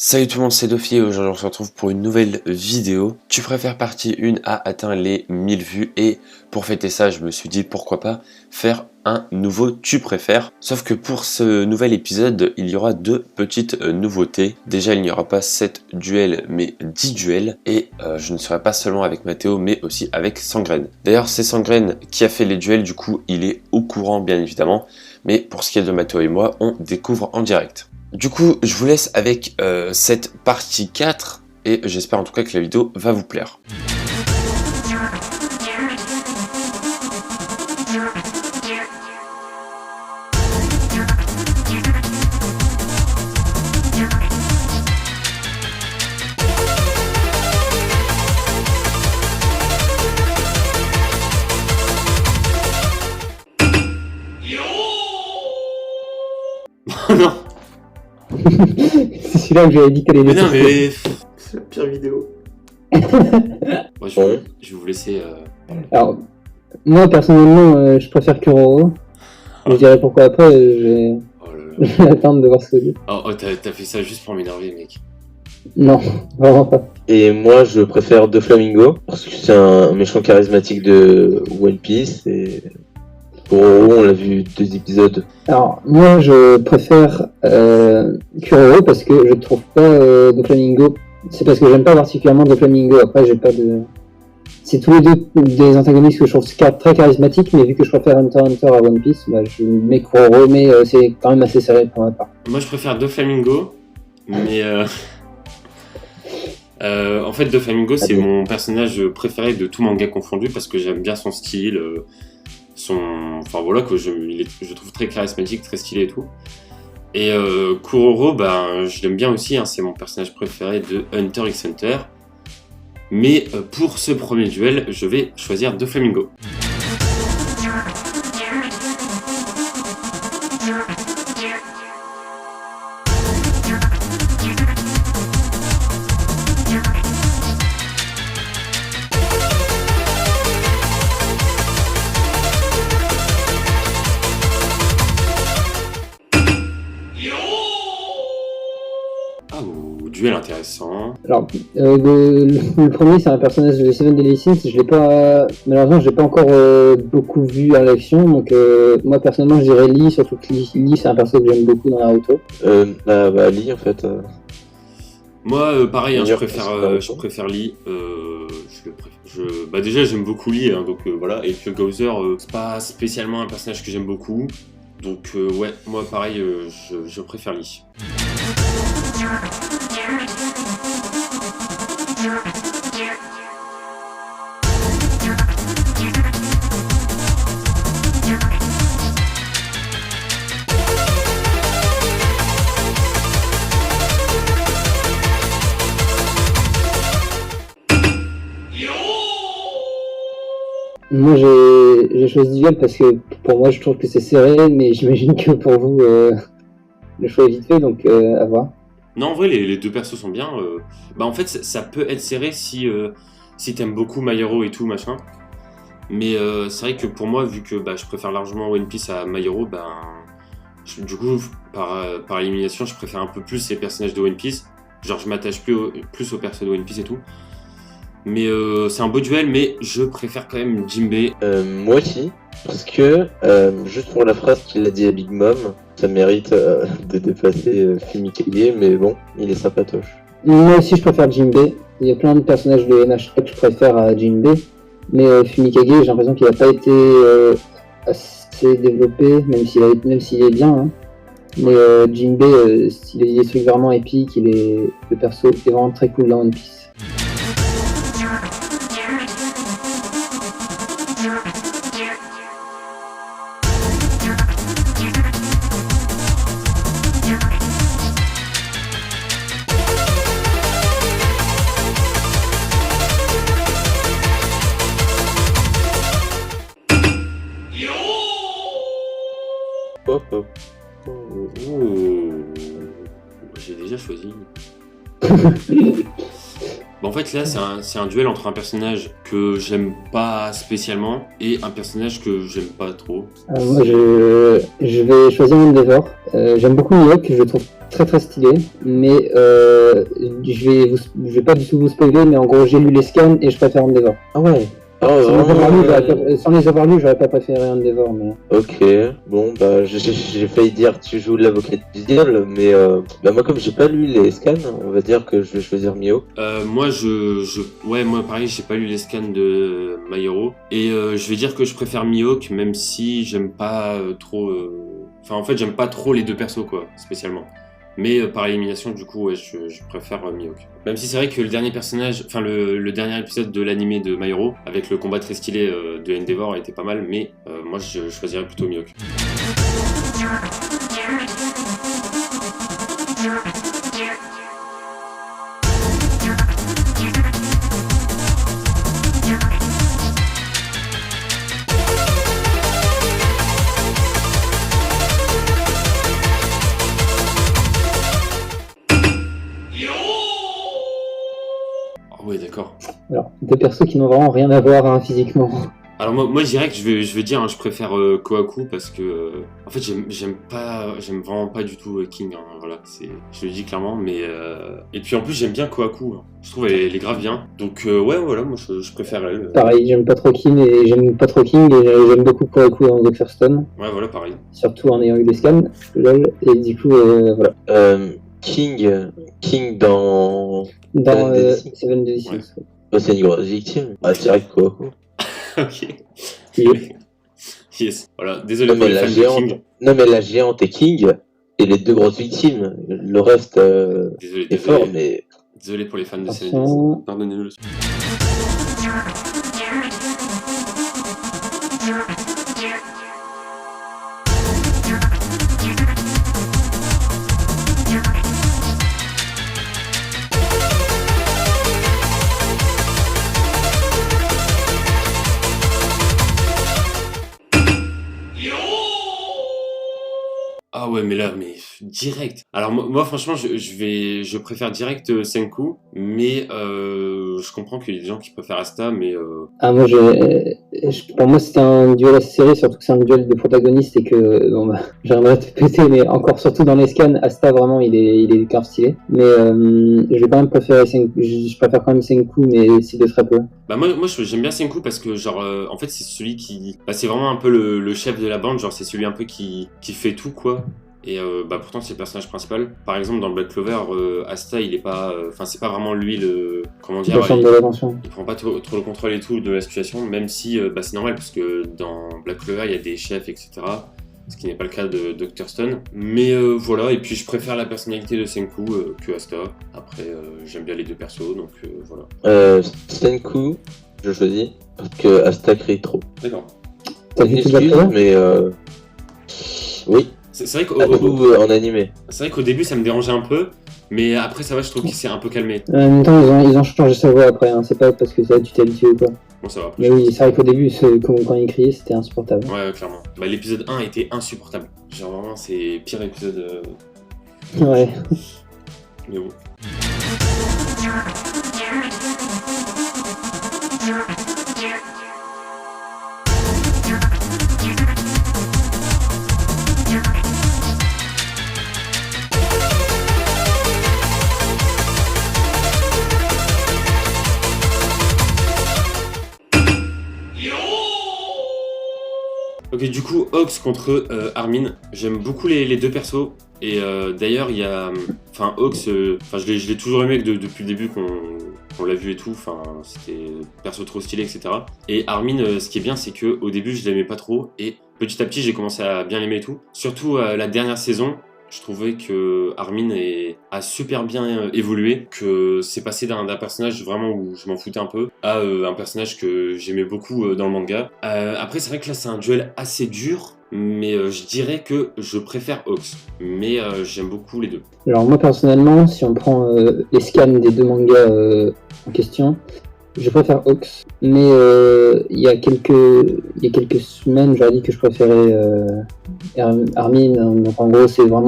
Salut tout le monde, c'est Dofi et aujourd'hui on se retrouve pour une nouvelle vidéo. Tu préfères partie 1 a atteint les 1000 vues et pour fêter ça je me suis dit pourquoi pas faire un nouveau tu préfères. Sauf que pour ce nouvel épisode il y aura deux petites nouveautés. Déjà il n'y aura pas 7 duels mais 10 duels et je ne serai pas seulement avec Mathéo mais aussi avec Sangraine. D'ailleurs c'est Sangraine qui a fait les duels, du coup il est au courant bien évidemment. Mais pour ce qui est de Mathéo et moi on découvre en direct. Du coup, je vous laisse avec cette partie 4 et j'espère en tout cas que la vidéo va vous plaire. Oh non! C'est celui-là que j'avais dit qu'elle allait. Mais non, mais C'est la pire vidéo. moi, je vais vous laisser. Alors, moi personnellement, je préfère Kuroro. Je dirais pourquoi après, je Oh là là. vais attendre de voir ce que dit. Oh, t'as fait ça juste pour m'énerver, mec. Non, vraiment pas. Et moi, je préfère Doflamingo parce que c'est un méchant charismatique de One Piece. Et pour Oro, on l'a vu 2 épisodes. Alors, moi je préfère Kuroro parce que je trouve pas Doflamingo. C'est parce que j'aime pas particulièrement Doflamingo. Après, j'ai pas de. C'est tous les deux des antagonistes que je trouve très charismatiques, mais vu que je préfère Hunter x Hunter à One Piece, bah, je mets Kuroro, mais c'est quand même assez serré pour ma part. Moi, je préfère Doflamingo, mais en fait, Doflamingo, c'est mon personnage préféré de tout manga confondu parce que j'aime bien son style, enfin voilà, que je trouve très charismatique, très stylé et tout. Et Kuroro, ben, je l'aime bien aussi, hein, c'est mon personnage préféré de Hunter x Hunter. Mais pour ce premier duel, je vais choisir Doflamingo. Duel intéressant. Alors, le premier, c'est un personnage de Seven Deadly Sins. Je l'ai pas, malheureusement, je l'ai pas encore beaucoup vu à l'action. Donc, moi, personnellement, je dirais Lee, surtout que Lee, c'est un personnage que j'aime beaucoup dans Naruto. Lee, en fait. Moi, pareil, hein, je Naruto. préfère Lee. Déjà, j'aime beaucoup Lee, hein, donc voilà. Et puis Gowser, c'est pas spécialement un personnage que j'aime beaucoup. Donc, ouais, moi, pareil, je préfère Lee. Moi, j'ai choisi duel parce que pour moi, je trouve que c'est serré, mais j'imagine que pour vous, le choix est vite fait, donc à voir. Non, en vrai, les deux persos sont bien. En fait, ça peut être serré si t'aimes beaucoup My Hero et tout, machin. Mais c'est vrai que pour moi, vu que je préfère largement One Piece à My Hero, du coup, par élimination, je préfère un peu plus les personnages de One Piece. Genre, je m'attache plus aux persos de One Piece et tout. Mais c'est un beau duel, mais je préfère quand même Jinbei. Moi aussi, parce que juste pour la phrase qu'il a dit à Big Mom, ça mérite de dépasser Fumikage, mais bon, il est sympatoche. Moi aussi, je préfère Jinbei. Il y a plein de personnages de MHA que je préfère à Jinbei. Mais Fumikage, j'ai l'impression qu'il n'a pas été assez développé, même s'il est bien. Hein. Mais Jinbei, il a des trucs vraiment épiques, le perso est vraiment très cool dans One Piece. Hop, hop. Ouh. J'ai déjà choisi. Bah en fait là c'est un duel entre un personnage que j'aime pas spécialement et un personnage que j'aime pas trop. Moi, je vais choisir Endeavor. J'aime beaucoup Mihawk, je le trouve très très stylé, mais je vais pas du tout vous spoiler, mais en gros j'ai lu les scans et je préfère Endeavor. Ah ouais. Ah, Sans les avoir lus, j'aurais pas préféré Endeavor, mais... Ok, bon bah j'ai failli dire tu joues l'avocat du diable, mais bah moi comme j'ai pas lu les scans, on va dire que je vais choisir Mio. Moi moi pareil j'ai pas lu les scans de My Hero et je vais dire que je préfère Mihawk même si j'aime pas trop. Enfin en fait j'aime pas trop les deux persos quoi spécialement. Mais par élimination, du coup, ouais, je préfère Mihawk. Même si c'est vrai que le dernier personnage, enfin le dernier épisode de l'animé de My Hero, avec le combat très stylé de Endeavor, était pas mal, mais moi je choisirais plutôt Mihawk. Ouais, d'accord. Alors, deux persos qui n'ont vraiment rien à voir hein, physiquement. Alors moi je dirais que je vais dire, hein, je préfère Kohaku parce que en fait j'aime vraiment pas du tout King. Hein, voilà, je le dis clairement, mais et puis en plus j'aime bien Kohaku. Hein. Je trouve elle est grave bien. Donc ouais voilà, moi je préfère elle. Pareil, j'aime pas trop King et j'aime j'aime beaucoup Kohaku dans Dr. Stone. Ouais voilà pareil. Surtout en ayant eu des scans, lol, et du coup voilà. King dans Seven Deadly Sins. Ouais. Bah, c'est une grosse victime. Ah direct quoi. Ok. Oui. Yes. Voilà. Désolé Non pour mais, les fans de King. non mais la géante et King et les deux grosses victimes. Le reste est fort mais... Désolé pour les fans de Seven Attention. Deadly. Pardonnez-le. Ah ouais, mais là, mais direct. Alors moi franchement, je préfère direct Senku, mais je comprends qu'il y a des gens qui préfèrent Asta, mais Ah, moi, pour moi, c'était un duel assez serré, surtout que c'est un duel de protagonistes et que, bon, bah, j'aimerais te péter, mais encore surtout dans les scans, Asta, vraiment, il est grave stylé. Mais je vais quand même préférer Senku, je préfère quand même Senku, mais c'est de très peu. bah moi j'aime bien Senku parce que genre en fait c'est celui qui, bah c'est vraiment un peu le chef de la bande, genre c'est celui un peu qui fait tout quoi. Et bah pourtant c'est le personnage principal. Par exemple dans le Black Clover, Asta il est pas, enfin c'est pas vraiment lui le, comment dire, De l'attention. il prend pas trop le contrôle et tout de la situation, même si bah c'est normal parce que dans Black Clover il y a des chefs etc. Ce qui n'est pas le cas de Dr. Stone. Mais voilà, et puis je préfère la personnalité de Senku que Asta. Après, j'aime bien les deux persos, donc voilà. Senku, je choisis, parce que Asta crie trop. D'accord. T'as vu tout Black Excuse, Clover? mais oui, C'est vrai surtout en animé. c'est vrai qu'au début ça me dérangeait un peu, mais après ça va, je trouve qu'il s'est un peu calmé. En même temps, ils ont changé sa voix après, hein. C'est pas parce que ça, tu t'es habitué ou quoi. Bon, ça va. Après, Mais oui, c'est vrai qu'au début, quand il criait, c'était insupportable. Ouais, clairement. Bah, l'épisode 1 était insupportable. Genre vraiment, c'est pire épisode. Ouais. Mais bon. Ok, du coup, Ox contre Armin. J'aime beaucoup les deux persos. Et d'ailleurs, il y a. Enfin, Ox, je l'ai toujours aimé depuis le début qu'on l'a vu et tout. Enfin, c'était perso trop stylé, etc. Et Armin, ce qui est bien, c'est qu'au début, je l'aimais pas trop. Et petit à petit, j'ai commencé à bien l'aimer et tout. Surtout la dernière saison. Je trouvais que Armin a super bien évolué, que c'est passé d'un personnage vraiment où je m'en foutais un peu à un personnage que j'aimais beaucoup dans le manga. Après, c'est vrai que là, c'est un duel assez dur, mais je dirais que je préfère Ox. Mais j'aime beaucoup les deux. Alors moi personnellement, si on prend les scans des deux mangas en question, je préfère Ox. Mais il y a quelques semaines, j'aurais dit que je préférais Armin. Donc en gros, pour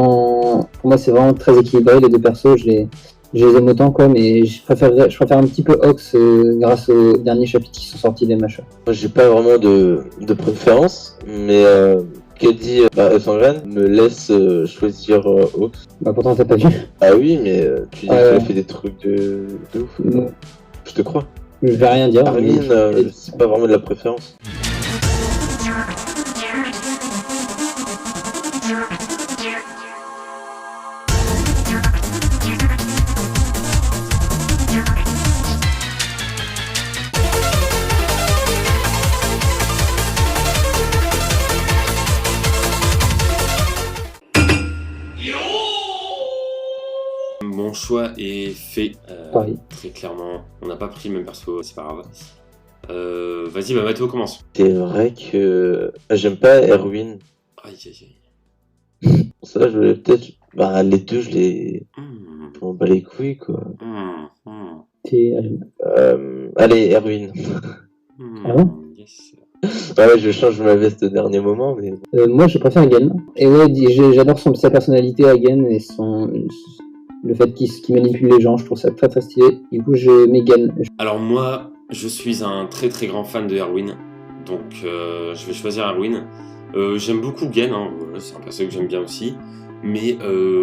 moi, c'est vraiment très équilibré les deux persos. je les aime autant quoi, mais je préfère un petit peu Ox grâce aux derniers chapitres qui sont sortis des machins. Moi, j'ai pas vraiment de préférence, mais Caddy Sangan me laisse choisir Hawks. Bah pourtant t'as pas vu. Ah oui, mais tu dis qu'il a fait des trucs de ouf. Non. Je te crois. Je vais rien dire. Armin, mais- c'est pas vraiment de la préférence. Mon choix est fait, Pareil. très clairement. On n'a pas pris le même perso, c'est pas grave. Vas-y, bah Mathéo commence. C'est vrai que j'aime pas Erwin. Aïe aïe aïe. Pour ça, je voulais peut-être. Bah, les deux, je les. Hmm, Je m'en bats les couilles, quoi. T'es- Allez, Erwin. Ah bon yes. Ouais, je change ma veste au dernier moment, mais. moi je préfère Hagen. Et ouais, j'adore sa personnalité Hagen et le fait qu'il manipule les gens, je trouve ça très très stylé. Du coup je mets Hagen. Alors moi, je suis un très très grand fan de Erwin, donc je vais choisir Erwin. J'aime beaucoup Gen, hein, c'est un perso que j'aime bien aussi, mais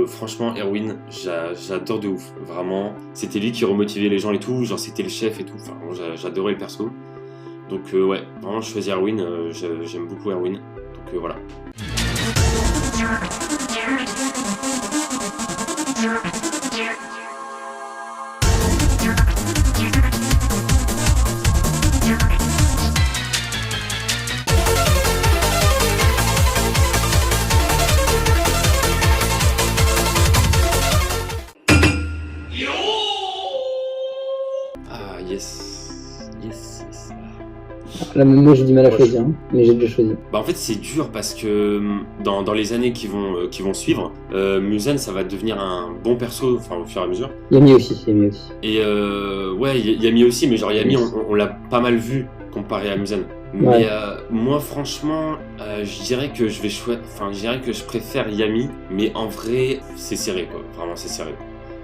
franchement Erwin, j'adore de ouf, vraiment. C'était lui qui remotivait les gens et tout, genre c'était le chef et tout, enfin j'adorais le perso. Donc ouais, vraiment je choisis Erwin, j'aime beaucoup Erwin, donc voilà. Ah yes, yes, yes. Là même moi j'ai du mal à Moi, choisir, hein, mais j'ai déjà choisi. Bah en fait c'est dur parce que dans les années qui vont suivre, Muzen ça va devenir un bon perso, enfin au fur et à mesure. Yami aussi, Yami aussi. Et ouais, Yami aussi, mais genre Yami on l'a pas mal vu comparé à Muzen. Mais Ouais. moi franchement, je dirais que je dirais que je préfère Yami, mais en vrai c'est serré quoi, vraiment c'est serré.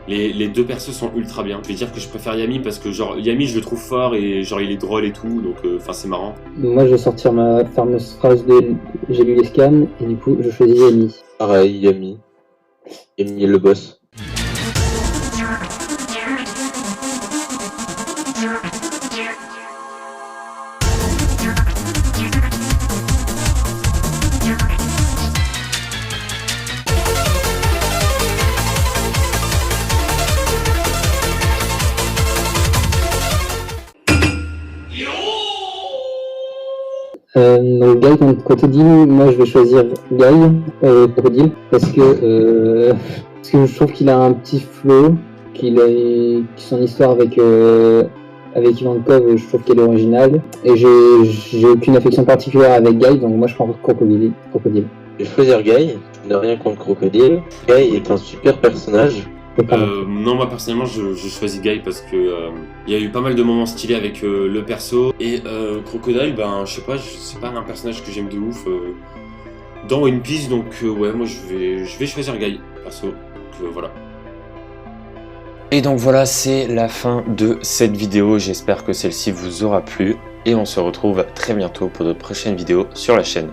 Les deux persos sont ultra bien. Je vais dire que je préfère Yami parce que genre Yami je le trouve fort et genre il est drôle et tout, donc enfin c'est marrant. Donc moi je vais sortir ma fameuse phrase de j'ai lu les scans et du coup je choisis Yami. Pareil, Yami. Yami est le boss. Donc Guy contre Crocodile, moi je vais choisir Guy, Crocodile, parce que je trouve qu'il a un petit flow, son histoire avec Ivankov, je trouve qu'elle est originale, et j'ai aucune affection particulière avec Guy, donc moi je prends Crocodile. Je vais choisir Guy. Je n'ai rien contre Crocodile. Guy est un super personnage. Non, moi personnellement, je choisis Guy parce que il y a eu pas mal de moments stylés avec le perso. Et Crocodile, ben, je sais pas, c'est pas un personnage que j'aime de ouf dans One Piece, donc ouais, moi je vais choisir Guy, perso. Donc voilà. Et donc voilà, c'est la fin de cette vidéo. J'espère que celle-ci vous aura plu. Et on se retrouve très bientôt pour de prochaines vidéos sur la chaîne.